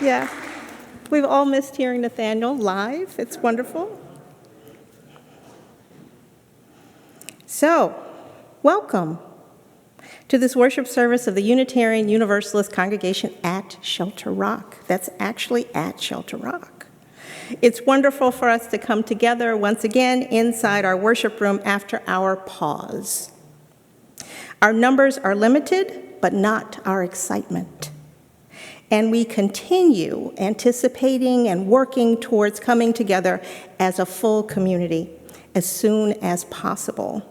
Yeah, we've all missed hearing Nathaniel live. It's wonderful. So, welcome to this worship service of the Unitarian Universalist congregation at Shelter Rock. That's actually at Shelter Rock. It's wonderful for us to come together once again inside our worship room after our pause. Our numbers are limited, but not our excitement. And we continue anticipating and working towards coming together as a full community as soon as possible.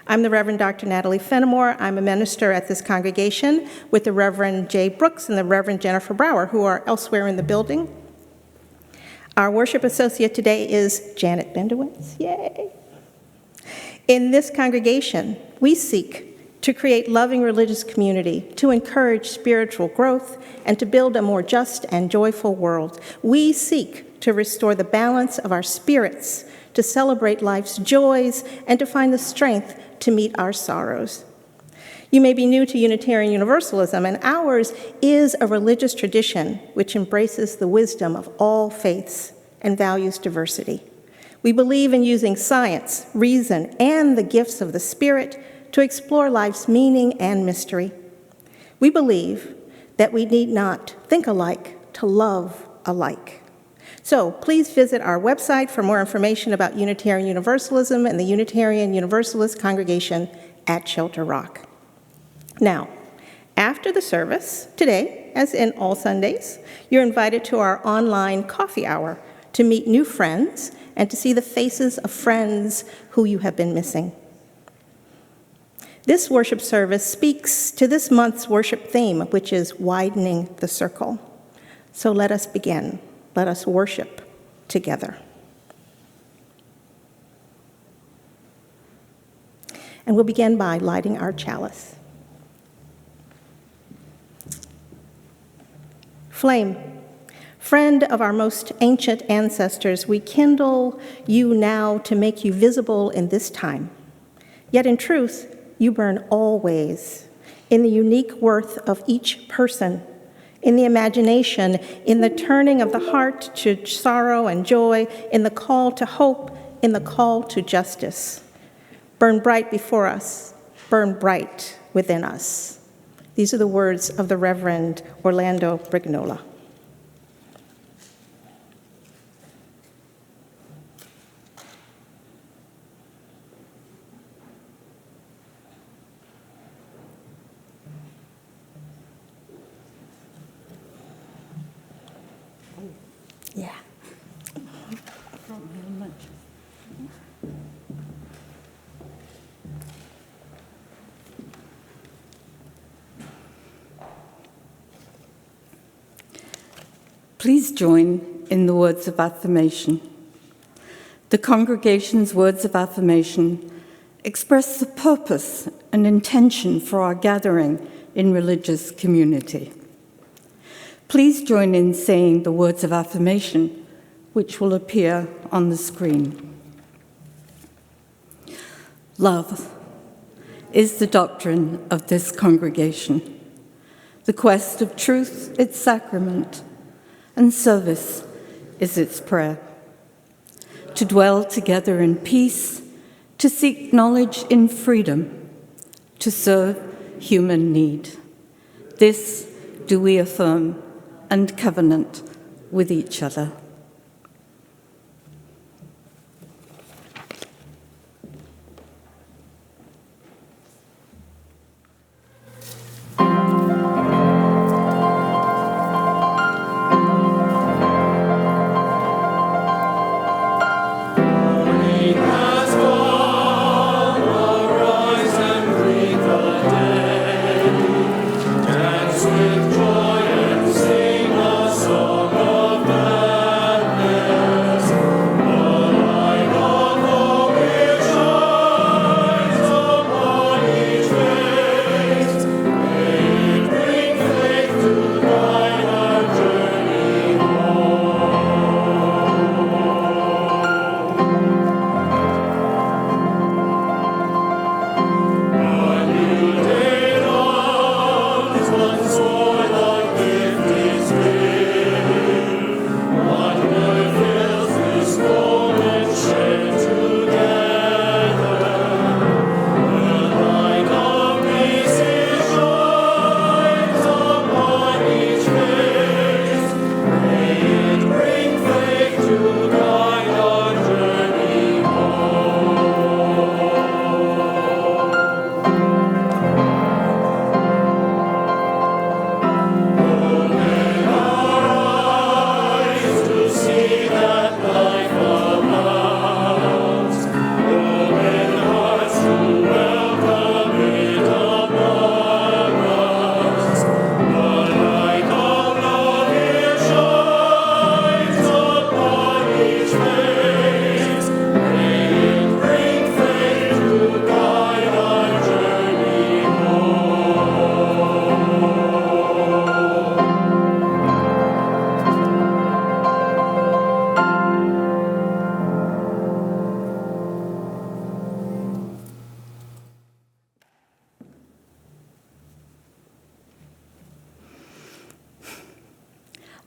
I'm the Reverend Dr. Natalie Fenimore. I'm a minister at this congregation with the Reverend Jay Brooks and the Reverend Jennifer Brower, who are elsewhere in the building. Our worship associate today is Janet Bendowitz. Yay! In this congregation, we seek to create loving religious community, to encourage spiritual growth, and to build a more just and joyful world. We seek to restore the balance of our spirits, to celebrate life's joys, and to find the strength to meet our sorrows. You may be new to Unitarian Universalism, and ours is a religious tradition which embraces the wisdom of all faiths and values diversity. We believe in using science, reason, and the gifts of the Spirit to explore life's meaning and mystery. We believe that we need not think alike to love alike. So please visit our website for more information about Unitarian Universalism and the Unitarian Universalist congregation at Shelter Rock. Now, after the service today, as in all Sundays, you're invited to our online coffee hour to meet new friends and to see the faces of friends who you have been missing. This worship service speaks to this month's worship theme, which is Widening the Circle. So let us begin. Let us worship together. And we'll begin by lighting our chalice. Flame, friend of our most ancient ancestors, we kindle you now to make you visible in this time. Yet in truth, you burn always in the unique worth of each person, in the imagination, in the turning of the heart to sorrow and joy, in the call to hope, in the call to justice. Burn bright before us, burn bright within us. These are the words of the Reverend Orlando Brignola. Yeah. Please join in the words of affirmation. The congregation's words of affirmation express the purpose and intention for our gathering in religious community. Please join in saying the words of affirmation which will appear on the screen. Love is the doctrine of this congregation, the quest of truth its sacrament, and service is its prayer. To dwell together in peace, to seek knowledge in freedom, to serve human need. This do we affirm and covenant with each other.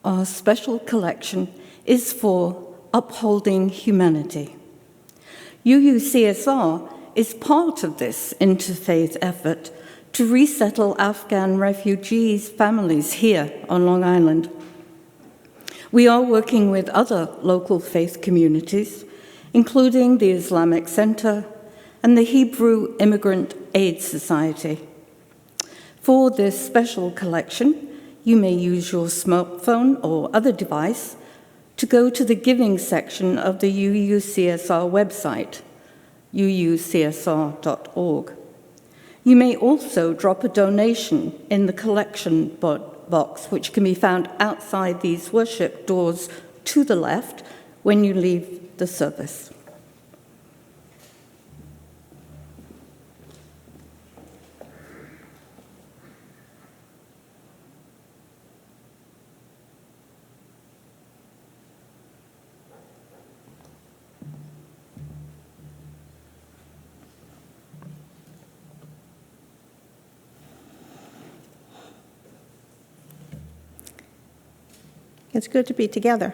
Our special collection is for upholding humanity. UUCSR is part of this interfaith effort to resettle Afghan refugees' families here on Long Island. We are working with other local faith communities, including the Islamic Center and the Hebrew Immigrant Aid Society. For this special collection, you may use your smartphone or other device to go to the giving section of the UUCSR website, uucsr.org. You may also drop a donation in the collection box, which can be found outside these worship doors to the left when you leave the service. It's good to be together,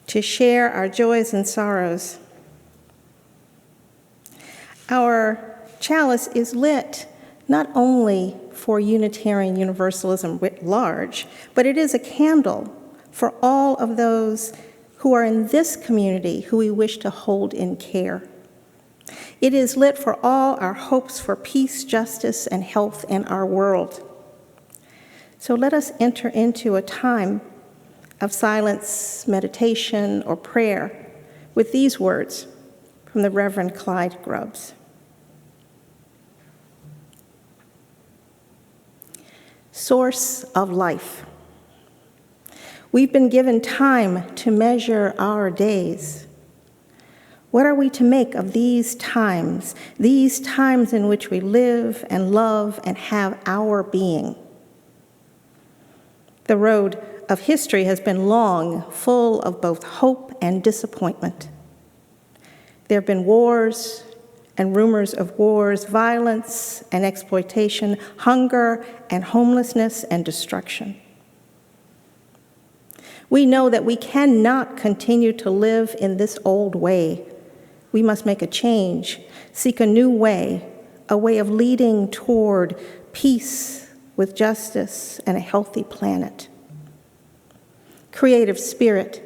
to share our joys and sorrows. Our chalice is lit not only for Unitarian Universalism writ large, but it is a candle for all of those who are in this community who we wish to hold in care. It is lit for all our hopes for peace, justice, and health in our world. So let us enter into a time of silence, meditation, or prayer with these words from the Reverend Clyde Grubbs. Source of life. We've been given time to measure our days. What are we to make of these times in which we live and love and have our being? The road of history has been long, full of both hope and disappointment. There have been wars and rumors of wars, violence and exploitation, hunger and homelessness and destruction. We know that we cannot continue to live in this old way. We must make a change, seek a new way, a way of leading toward peace with justice and a healthy planet. Creative Spirit,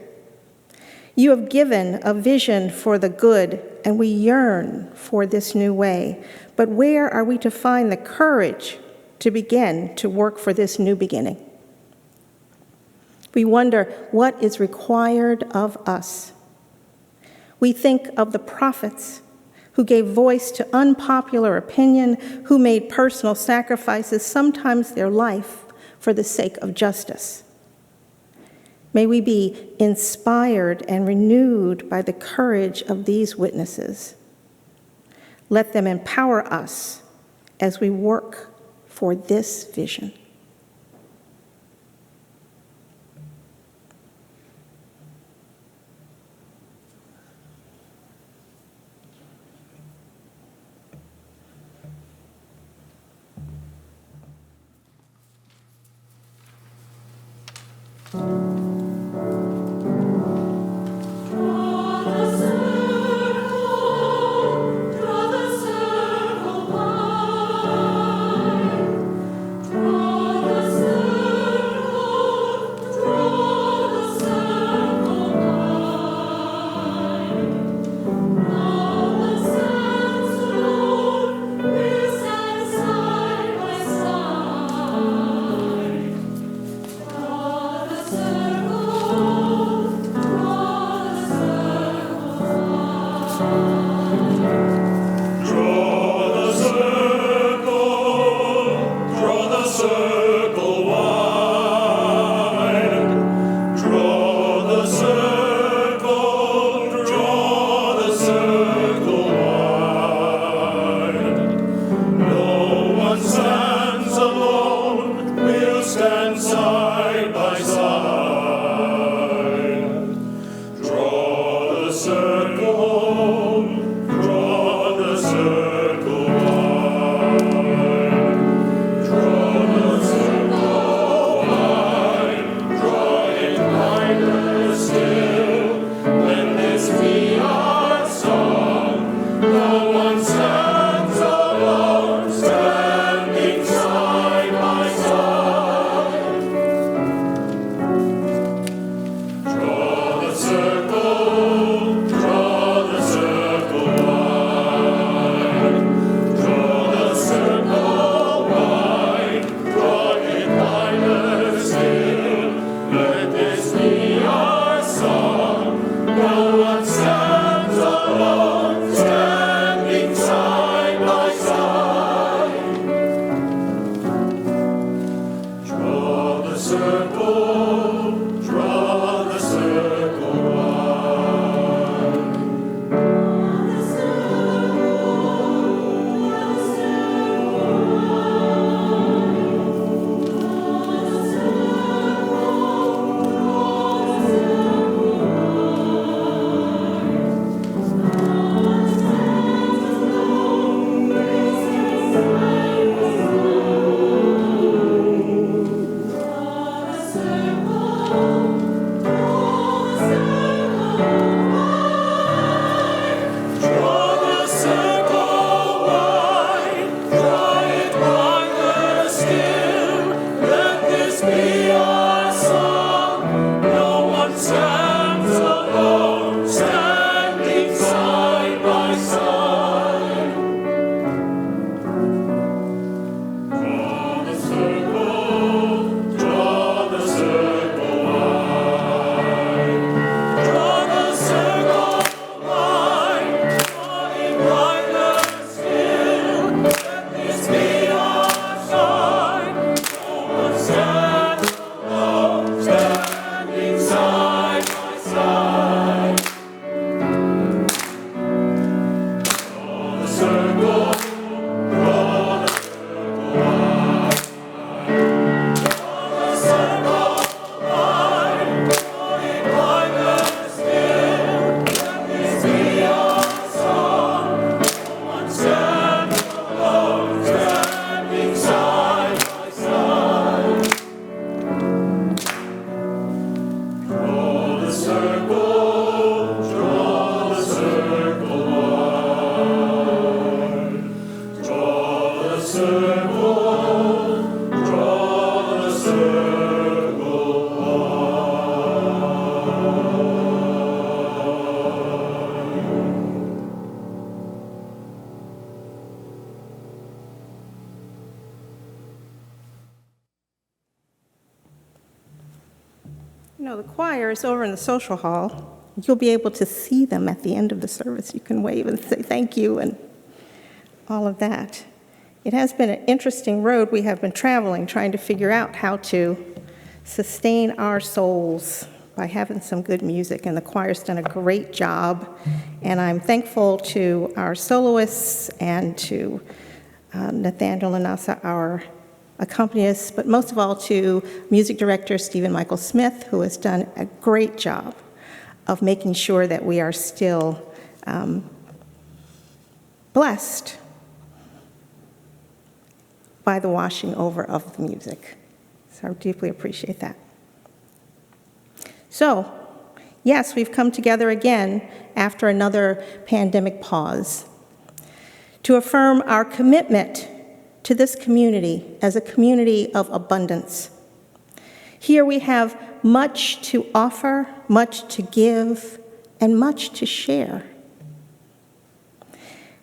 you have given a vision for the good, and we yearn for this new way. But where are we to find the courage to begin to work for this new beginning? We wonder what is required of us. We think of the prophets who gave voice to unpopular opinion, who made personal sacrifices, sometimes their life, for the sake of justice. May we be inspired and renewed by the courage of these witnesses. Let them empower us as we work for this vision. Circle. You know, the choir is over in the social hall. You'll be able to see them at the end of the service. You can wave and say thank you and all of that. It has been an interesting road we have been traveling, trying to figure out how to sustain our souls by having some good music, and the choir's done a great job. And I'm thankful to our soloists and to Nathaniel and Nasa, our accompanists, but most of all to music director Stephen Michael Smith, who has done a great job of making sure that we are still blessed by the washing over of the music. So I deeply appreciate that. So, yes, we've come together again after another pandemic pause to affirm our commitment to this community as a community of abundance. Here we have much to offer, much to give, and much to share.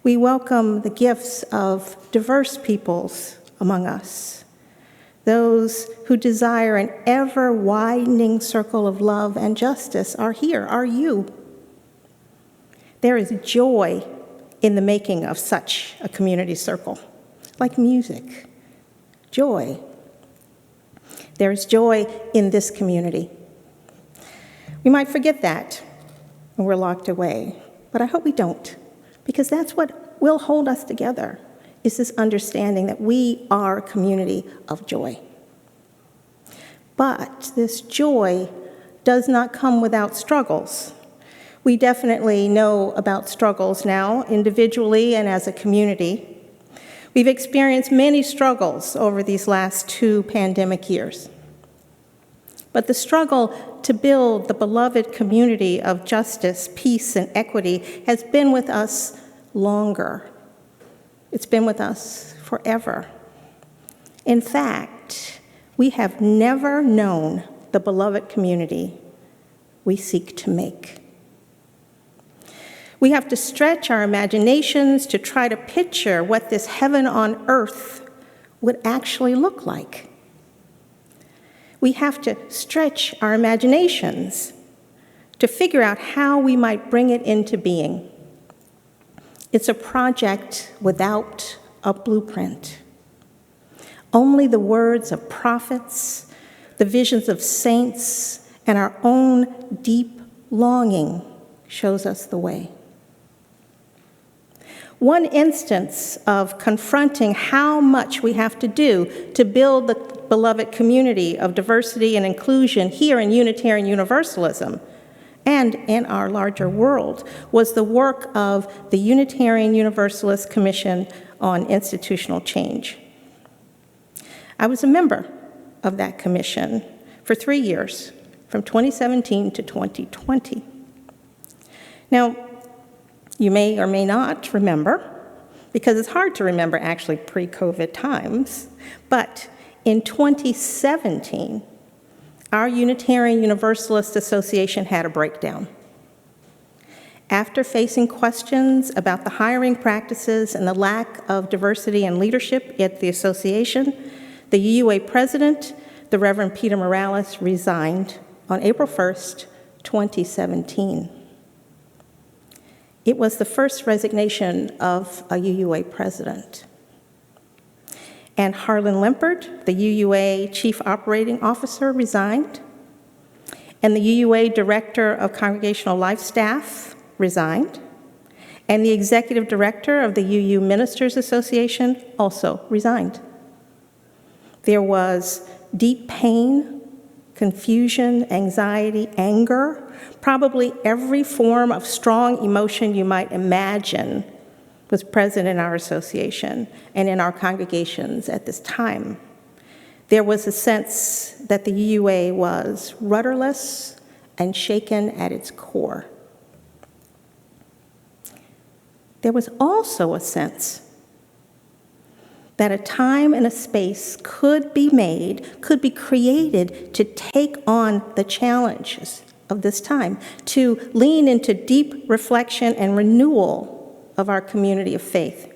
We welcome the gifts of diverse peoples among us, those who desire an ever-widening circle of love and justice are here, are you. There is joy in the making of such a community circle, like music, joy. There is joy in this community. We might forget that when we're locked away, but I hope we don't, because that's what will hold us together, is this understanding that we are a community of joy. But this joy does not come without struggles. We definitely know about struggles now, individually and as a community. We've experienced many struggles over these last 2 pandemic years. But the struggle to build the beloved community of justice, peace, and equity has been with us longer. It's been with us forever. In fact, we have never known the beloved community we seek to make. We have to stretch our imaginations to try to picture what this heaven on earth would actually look like. We have to stretch our imaginations to figure out how we might bring it into being. It's a project without a blueprint. Only the words of prophets, the visions of saints, and our own deep longing shows us the way. One instance of confronting how much we have to do to build the beloved community of diversity and inclusion here in Unitarian Universalism and in our larger world was the work of the Unitarian Universalist Commission on Institutional Change. I was a member of that commission for 3 years, from 2017 to 2020. Now, you may or may not remember, because it's hard to remember actually pre-COVID times, but in 2017, our Unitarian Universalist Association had a breakdown. After facing questions about the hiring practices and the lack of diversity and leadership at the association, the UUA president, the Reverend Peter Morales, resigned on April 1st, 2017. It was the first resignation of a UUA president. And Harlan Limpert, the UUA Chief Operating Officer, resigned. And the UUA Director of Congregational Life Staff resigned. And the Executive Director of the UU Ministers Association also resigned. There was deep pain, confusion, anxiety, anger, probably every form of strong emotion you might imagine was present in our association and in our congregations at this time. There was a sense that the UUA was rudderless and shaken at its core. There was also a sense that a time and a space could be created to take on the challenges of this time, to lean into deep reflection and renewal of our community of faith.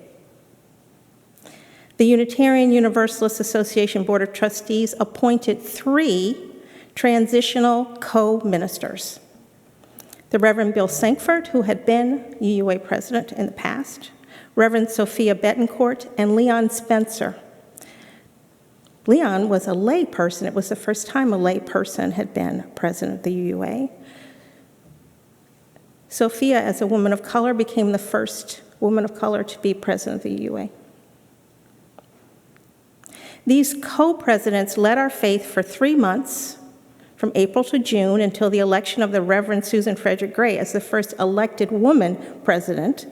The Unitarian Universalist Association Board of Trustees appointed 3 transitional co-ministers. The Reverend Bill Sankford, who had been UUA president in the past, Reverend Sophia Betancourt, and Leon Spencer. Leon was a lay person. It was the first time a lay person had been president of the UUA. Sophia, as a woman of color, became the first woman of color to be president of the UUA. These co-presidents led our faith for 3 months, from April to June, until the election of the Reverend Susan Frederick Gray as the first elected woman president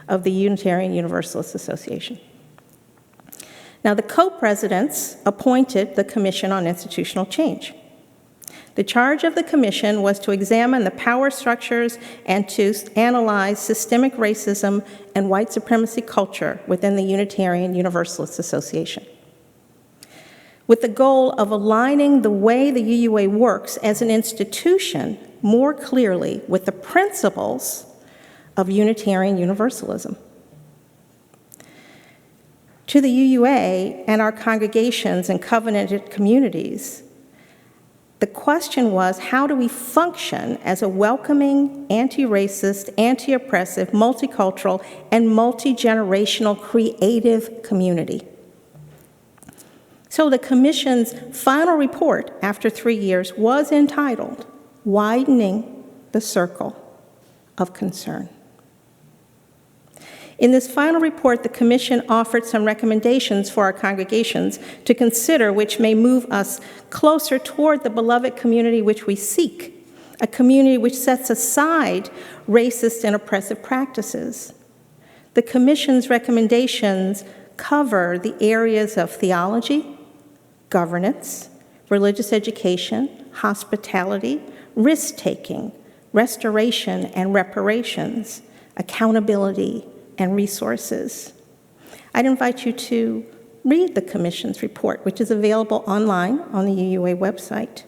of the Unitarian Universalist Association. Now, the co-presidents appointed the Commission on Institutional Change. The charge of the commission was to examine the power structures and to analyze systemic racism and white supremacy culture within the Unitarian Universalist Association, with the goal of aligning the way the UUA works as an institution more clearly with the principles of Unitarian Universalism. To the UUA and our congregations and covenanted communities, the question was, how do we function as a welcoming, anti-racist, anti-oppressive, multicultural, and multi-generational creative community? So the Commission's final report after 3 years was entitled, Widening the Circle of Concern. In this final report, the Commission offered some recommendations for our congregations to consider, which may move us closer toward the beloved community which we seek, a community which sets aside racist and oppressive practices. The Commission's recommendations cover the areas of theology, governance, religious education, hospitality, risk-taking, restoration and reparations, accountability, and resources. I'd invite you to read the Commission's report, which is available online on the UUA website,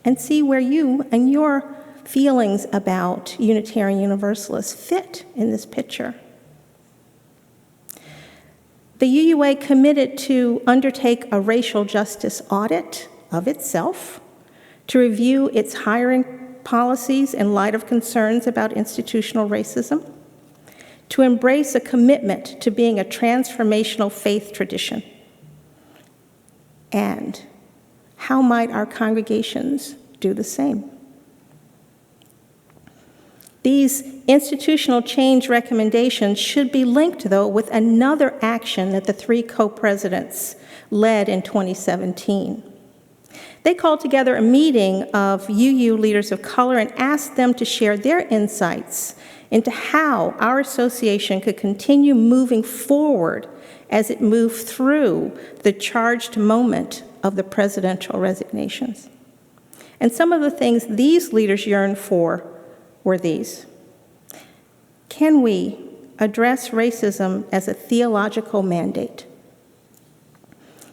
and see where you and your feelings about Unitarian Universalists fit in this picture. The UUA committed to undertake a racial justice audit of itself, to review its hiring policies in light of concerns about institutional racism, to embrace a commitment to being a transformational faith tradition. And how might our congregations do the same? These institutional change recommendations should be linked, though, with another action that the 3 co-presidents led in 2017. They called together a meeting of UU leaders of color and asked them to share their insights into how our association could continue moving forward as it moved through the charged moment of the presidential resignations. And some of the things these leaders yearned for were these. Can we address racism as a theological mandate?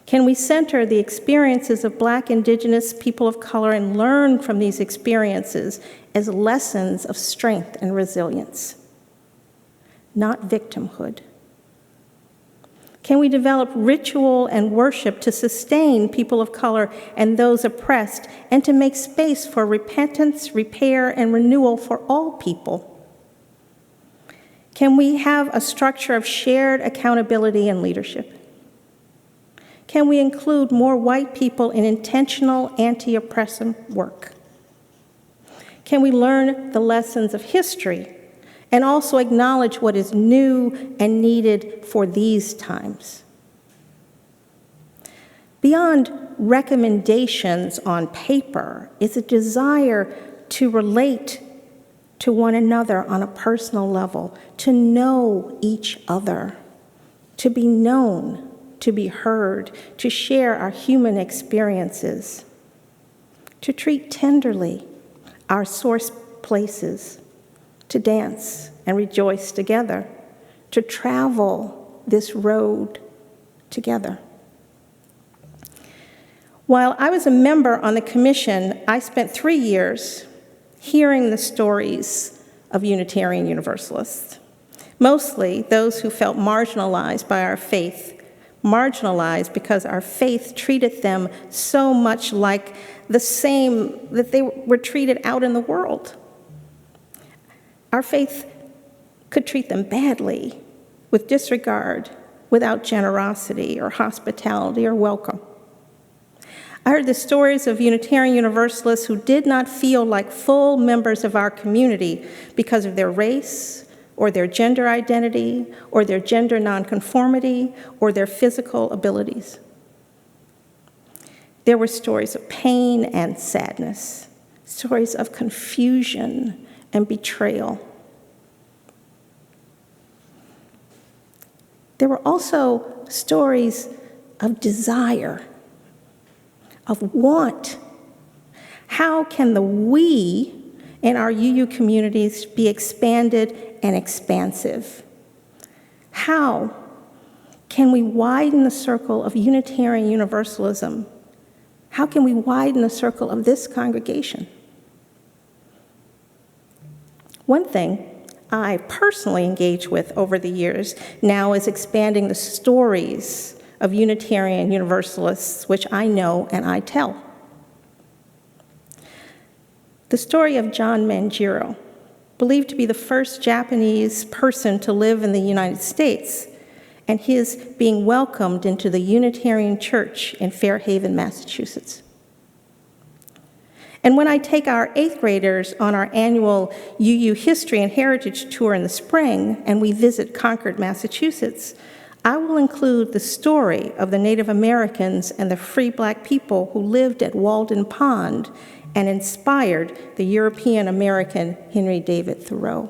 Can we center the experiences of Black, Indigenous, people of color and learn from these experiences as lessons of strength and resilience, not victimhood? Can we develop ritual and worship to sustain people of color and those oppressed, and to make space for repentance, repair, and renewal for all people? Can we have a structure of shared accountability and leadership? Can we include more white people in intentional anti-oppressive work? Can we learn the lessons of history and also acknowledge what is new and needed for these times? Beyond recommendations on paper is a desire to relate to one another on a personal level, to know each other, to be known, to be heard, to share our human experiences, to treat tenderly our source places, to dance and rejoice together, to travel this road together. While I was a member on the commission, I spent 3 years hearing the stories of Unitarian Universalists, mostly those who felt marginalized by our faith, marginalized because our faith treated them so much like the same that they were treated out in the world. Our faith could treat them badly, with disregard, without generosity or hospitality or welcome. I heard the stories of Unitarian Universalists who did not feel like full members of our community because of their race, or their gender identity, or their gender nonconformity, or their physical abilities. There were stories of pain and sadness, stories of confusion and betrayal. There were also stories of desire, of want. How can the we in our UU communities be expanded and expansive? How can we widen the circle of Unitarian Universalism? How can we widen the circle of this congregation? One thing I personally engage with over the years now is expanding the stories of Unitarian Universalists, which I know and I tell. The story of John Manjiro, believed to be the first Japanese person to live in the United States, and his being welcomed into the Unitarian Church in Fairhaven, Massachusetts. And when I take our 8th graders on our annual UU History and Heritage Tour in the spring, and we visit Concord, Massachusetts, I will include the story of the Native Americans and the free Black people who lived at Walden Pond and inspired the European American Henry David Thoreau.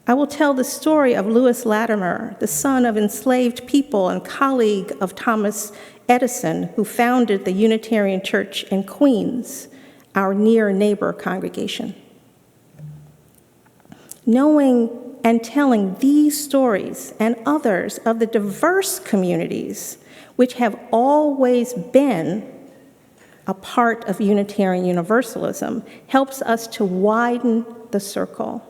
I will tell the story of Lewis Latimer, the son of enslaved people and colleague of Thomas Edison, who founded the Unitarian Church in Queens, our near neighbor congregation. Knowing and telling these stories and others of the diverse communities which have always been a part of Unitarian Universalism helps us to widen the circle,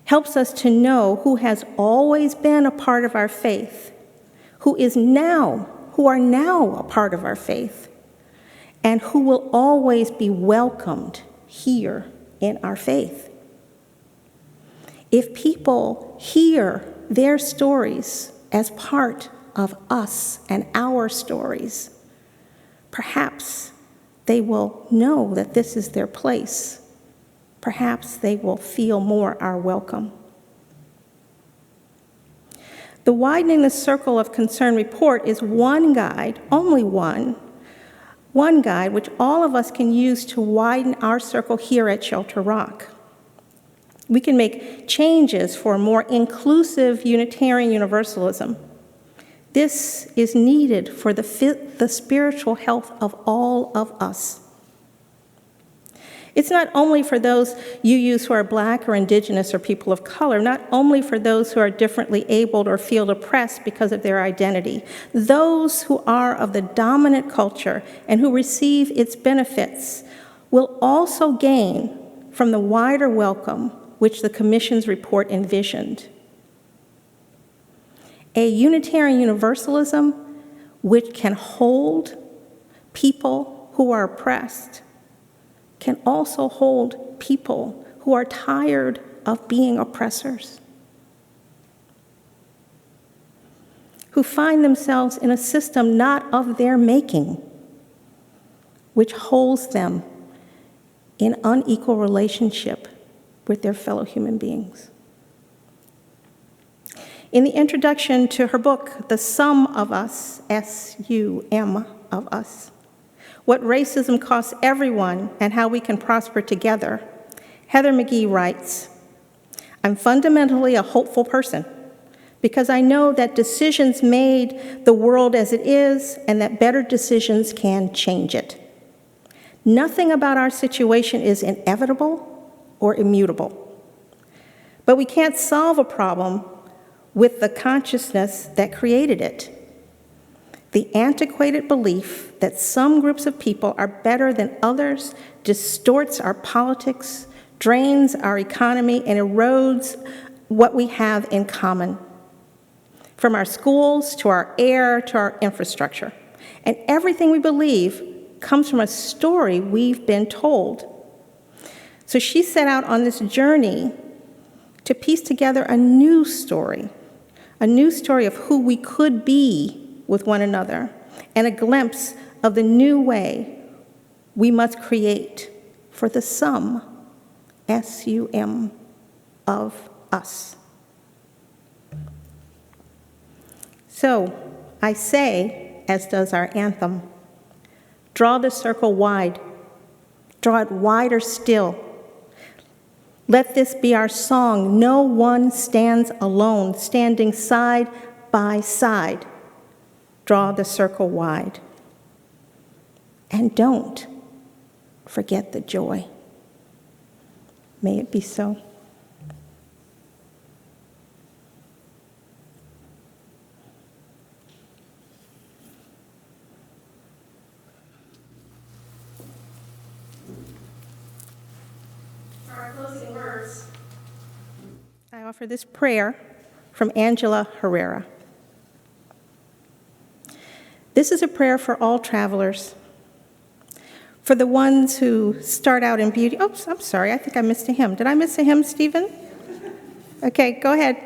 helps us to know who has always been a part of our faith, who are now a part of our faith, and who will always be welcomed here in our faith. If people hear their stories as part of us and our stories, perhaps they will know that this is their place. Perhaps they will feel more our welcome. The Widening the Circle of Concern report is one guide, only one guide which all of us can use to widen our circle here at Shelter Rock. We can make changes for more inclusive Unitarian Universalism. This is needed for the spiritual health of all of us. It's not only for those UUs who are Black or Indigenous or people of color, not only for those who are differently abled or feel oppressed because of their identity. Those who are of the dominant culture and who receive its benefits will also gain from the wider welcome which the Commission's report envisioned. A Unitarian Universalism which can hold people who are oppressed can also hold people who are tired of being oppressors, who find themselves in a system not of their making, which holds them in unequal relationship with their fellow human beings. In the introduction to her book, The Sum of Us, S-U-M of Us, What Racism Costs Everyone and How We Can Prosper Together, Heather McGee writes, I'm fundamentally a hopeful person because I know that decisions made the world as it is and that better decisions can change it. Nothing about our situation is inevitable or immutable, but we can't solve a problem with the consciousness that created it. The antiquated belief that some groups of people are better than others distorts our politics, drains our economy, and erodes what we have in common. from our schools to our air to our infrastructure. And everything we believe comes from a story we've been told. So she set out on this journey to piece together a new story of who we could be with one another, and a glimpse of the new way we must create for the sum, S-U-M, of us. So I say, as does our anthem, draw the circle wide, draw it wider still. Let this be our song. No one stands alone, standing side by side. Draw the circle wide. And don't forget the joy. May it be so. For our closing words, I offer this prayer from Angela Herrera. This is a prayer for all travelers, for the ones who start out in beauty. Oops, I'm sorry, I think I missed a hymn. Did I miss a hymn, Stephen? Okay, go ahead.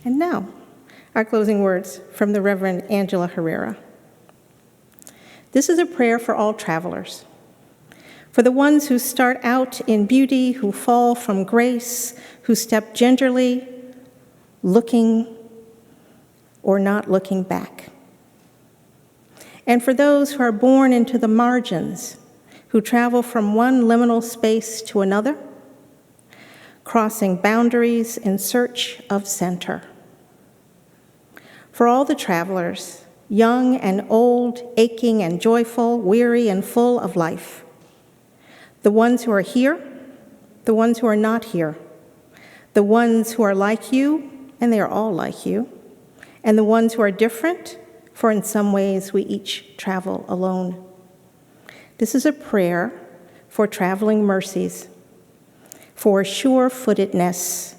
And now, our closing words from the Reverend Angela Herrera. This is a prayer for all travelers, for the ones who start out in beauty, who fall from grace, who step gingerly, looking or not looking back. And for those who are born into the margins, who travel from one liminal space to another, crossing boundaries in search of center. For all the travelers, young and old, aching and joyful, weary and full of life. The ones who are here, the ones who are not here, the ones who are like you, and they are all like you, and the ones who are different, for in some ways we each travel alone. This is a prayer for traveling mercies, for sure-footedness,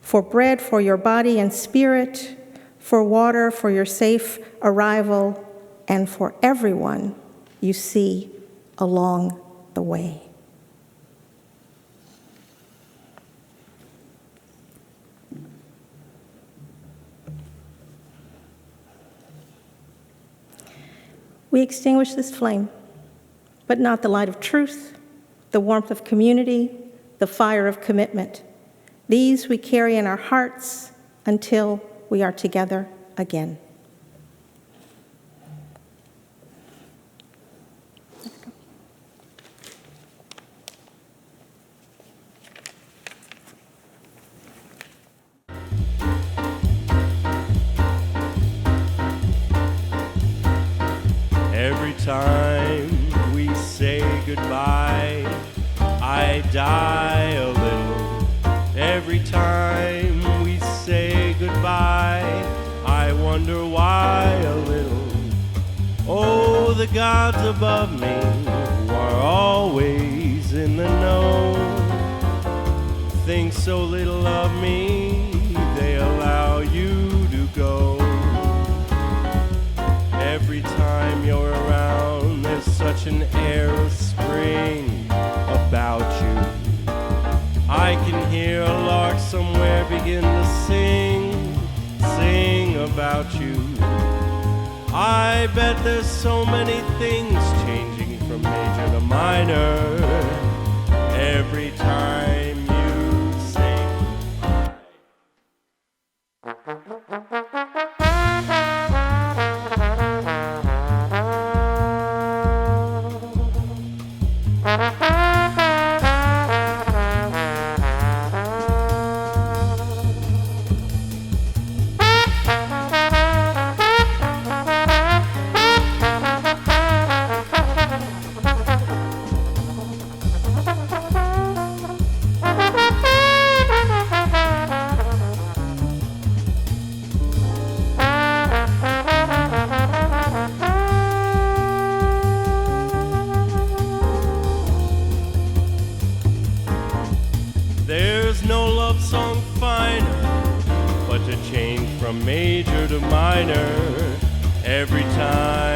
for bread for your body and spirit, for water for your safe arrival, and for everyone you see along the way. We extinguish this flame, but not the light of truth, the warmth of community, the fire of commitment. These we carry in our hearts until we are together again. Every time we say goodbye, I die a little. Every time we say goodbye, I wonder why a little. Oh, the gods above me who are always in the know think so little of me, they allow you to go. Every time you're around, there's such an air of spring about you. I can hear a lark somewhere begin to sing about you. I bet there's so many things changing from major to minor every time you sing. There's no love song finer, but to change from major to minor every time